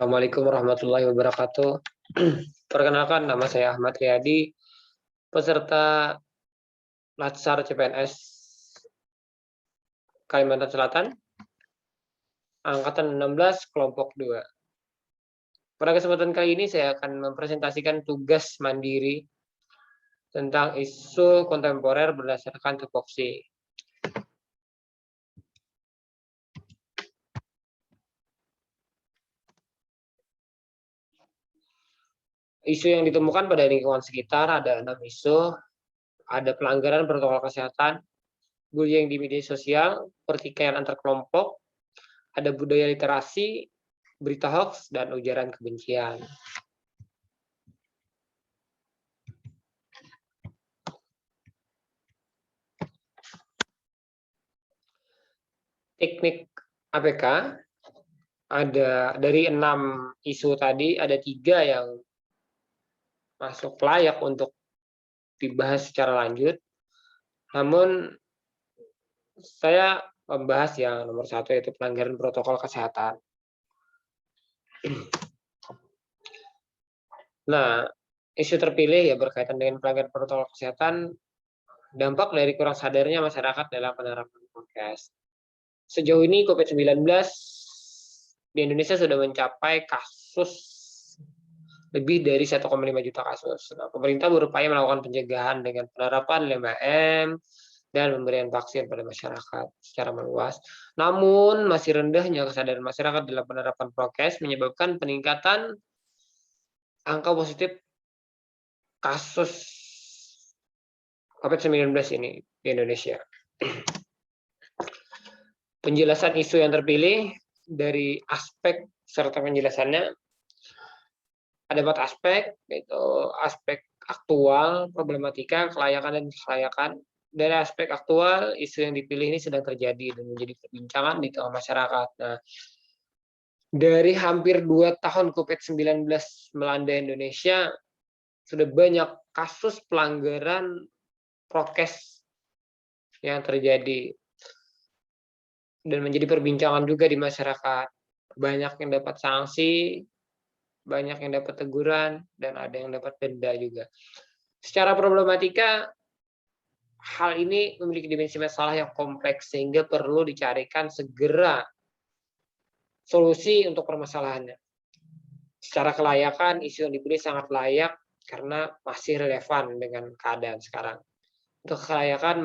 Assalamualaikum warahmatullahi wabarakatuh. Perkenalkan, nama saya Ahmad Riyadi, peserta Latsar CPNS Kalimantan Selatan, angkatan 16, kelompok 2. Pada kesempatan kali ini saya akan mempresentasikan tugas mandiri tentang isu kontemporer berdasarkan tupoksi. Isu yang ditemukan pada lingkungan sekitar ada 6 isu, ada pelanggaran protokol kesehatan, bullying di media sosial, pertikaian antar kelompok, ada budaya literasi, berita hoax, dan ujaran kebencian. Teknik APK, ada dari 6 isu tadi, ada 3 yang masuk layak untuk dibahas secara lanjut. Namun, saya membahas yang nomor 1, yaitu pelanggaran protokol kesehatan. Nah, isu terpilih ya berkaitan dengan pelanggaran protokol kesehatan, dampak dari kurang sadarnya masyarakat dalam penerapan prokes. Sejauh ini COVID-19 di Indonesia sudah mencapai kasus lebih dari 1,5 juta kasus. Nah, pemerintah berupaya melakukan pencegahan dengan penerapan 5M dan pemberian vaksin pada masyarakat secara meluas. Namun, masih rendahnya kesadaran masyarakat dalam penerapan prokes menyebabkan peningkatan angka positif kasus COVID-19 ini di Indonesia. Penjelasan isu yang terpilih dari aspek serta penjelasannya ada 4 aspek, yaitu aspek aktual, problematika, kelayakan, dan kelayakan. Dari aspek aktual, isu yang dipilih ini sedang terjadi dan menjadi perbincangan di tengah masyarakat. Nah, dari hampir 2 tahun COVID-19 melanda Indonesia, sudah banyak kasus pelanggaran prokes yang terjadi dan menjadi perbincangan juga di masyarakat. Banyak yang dapat sanksi, banyak yang dapat teguran, dan ada yang dapat denda juga. Secara problematika, hal ini memiliki dimensi masalah yang kompleks sehingga perlu dicarikan segera solusi untuk permasalahannya. Secara kelayakan, isu yang dipilih sangat layak karena masih relevan dengan keadaan sekarang. Untuk kelayakan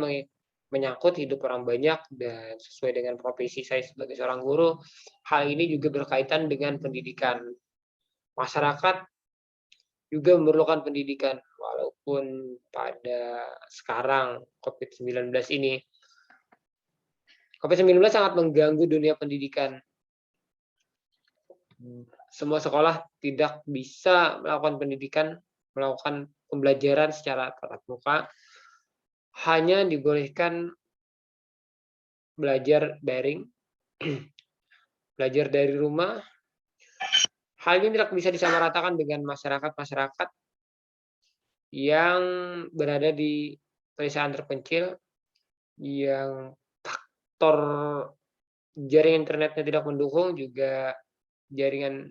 menyangkut hidup orang banyak dan sesuai dengan profesi saya sebagai seorang guru, hal ini juga berkaitan dengan pendidikan. Masyarakat juga memerlukan pendidikan, walaupun pada sekarang COVID-19 ini. COVID-19 sangat mengganggu dunia pendidikan. Semua sekolah tidak bisa melakukan pendidikan, melakukan pembelajaran secara tatap muka, hanya dibolehkan belajar daring, belajar dari rumah. Hal ini tidak bisa disamaratakan dengan masyarakat-masyarakat yang berada di pedesaan terpencil, yang faktor jaringan internetnya tidak mendukung, juga jaringan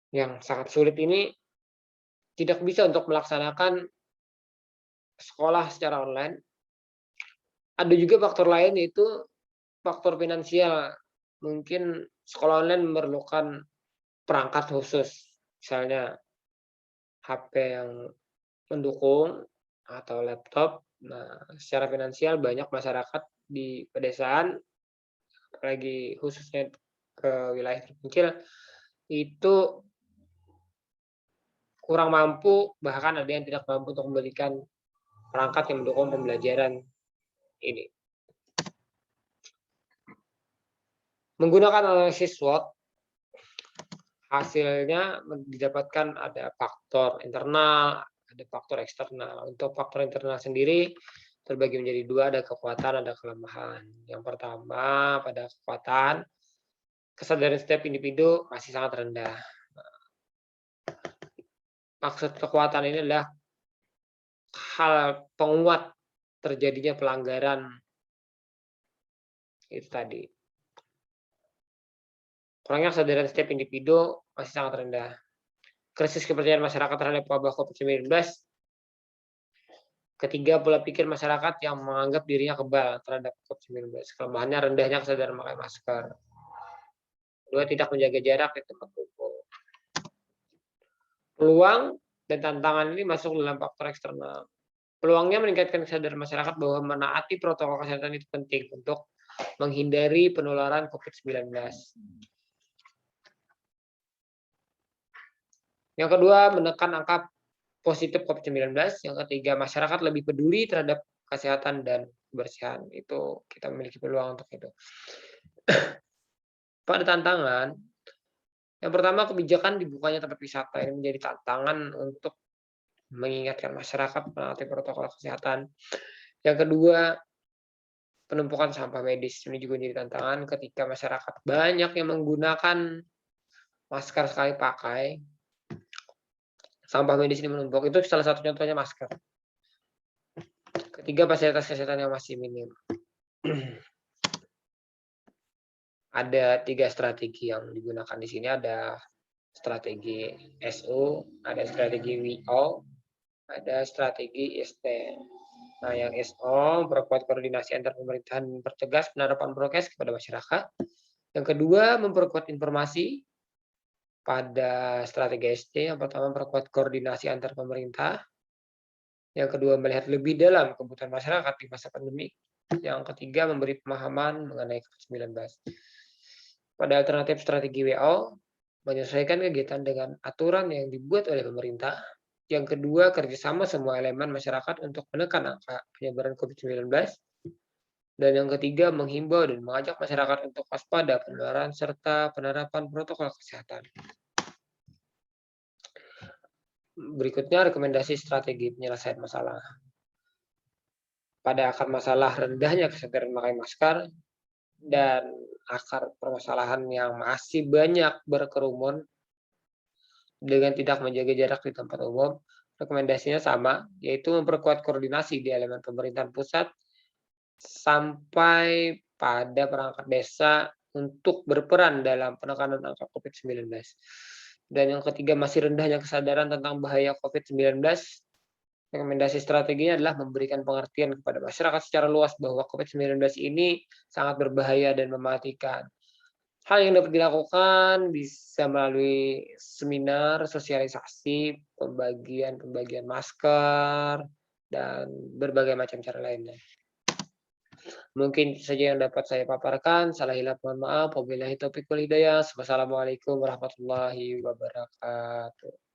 yang sangat sulit ini tidak bisa untuk melaksanakan sekolah secara online. Ada juga faktor lain, yaitu faktor finansial. Mungkin sekolah online memerlukan perangkat khusus, misalnya HP yang mendukung atau laptop. Nah, secara finansial banyak masyarakat di pedesaan, apalagi khususnya ke wilayah terpencil, itu kurang mampu, bahkan ada yang tidak mampu untuk membelikan perangkat yang mendukung pembelajaran ini. Menggunakan analisis SWOT, hasilnya didapatkan ada faktor internal, ada faktor eksternal. Untuk faktor internal sendiri terbagi menjadi 2, ada kekuatan, ada kelemahan. Yang pertama, pada kekuatan, kesadaran setiap individu masih sangat rendah. Maksud kekuatan ini adalah hal penguat terjadinya pelanggaran itu tadi. Kurangnya kesadaran setiap individu masih sangat rendah. Krisis kepercayaan masyarakat terhadap wabah COVID-19. Ketiga, pola pikir masyarakat yang menganggap dirinya kebal terhadap COVID-19. Kelemahannya rendahnya kesadaran memakai masker. Kedua, tidak menjaga jarak di tempat kumpul. Peluang dan tantangan ini masuk dalam faktor eksternal. Peluangnya meningkatkan kesadaran masyarakat bahwa menaati protokol kesehatan itu penting untuk menghindari penularan COVID-19. Yang kedua, menekan angka positif COVID-19. Yang ketiga, masyarakat lebih peduli terhadap kesehatan dan kebersihan. Itu kita memiliki peluang untuk itu. Pada tantangan, yang pertama kebijakan dibukanya tempat wisata ini menjadi tantangan untuk mengingatkan masyarakat menaati protokol kesehatan. Yang kedua, penumpukan sampah medis ini juga menjadi tantangan ketika masyarakat banyak yang menggunakan masker sekali pakai. Sampah medis ini menumpuk. Itu salah satu contohnya masker. Ketiga, fasilitas kesehatan yang masih minim. Ada 3 strategi yang digunakan di sini. Ada strategi SO, ada strategi WO, ada strategi ST. Nah, yang SO memperkuat koordinasi antar pemerintahan dan pertegas penerapan prokes kepada masyarakat. Yang kedua, memperkuat informasi. Pada strategi ST, yang pertama memperkuat koordinasi antar pemerintah. Yang kedua, melihat lebih dalam kebutuhan masyarakat di masa pandemi. Yang ketiga, memberi pemahaman mengenai COVID-19. Pada alternatif strategi WO, menyesuaikan kegiatan dengan aturan yang dibuat oleh pemerintah. Yang kedua, kerjasama semua elemen masyarakat untuk menekan angka penyebaran COVID-19. Dan yang ketiga, menghimbau dan mengajak masyarakat untuk waspada penularan serta penerapan protokol kesehatan. Berikutnya, rekomendasi strategi penyelesaian masalah. Pada akar masalah rendahnya kesadaran memakai masker dan akar permasalahan yang masih banyak berkerumun dengan tidak menjaga jarak di tempat umum, rekomendasinya sama, yaitu memperkuat koordinasi di elemen pemerintahan pusat sampai pada perangkat desa untuk berperan dalam penekanan angka COVID-19. Dan yang ketiga, masih rendahnya kesadaran tentang bahaya COVID-19. Rekomendasi strateginya adalah memberikan pengertian kepada masyarakat secara luas bahwa COVID-19 ini sangat berbahaya dan mematikan. Hal yang dapat dilakukan bisa melalui seminar, sosialisasi, pembagian masker, dan berbagai macam cara lainnya. Mungkin itu saja yang dapat saya paparkan. Salah hilaf mohon maaf. Wabillahi taufiq wal hidayah. Wassalamualaikum warahmatullahi wabarakatuh.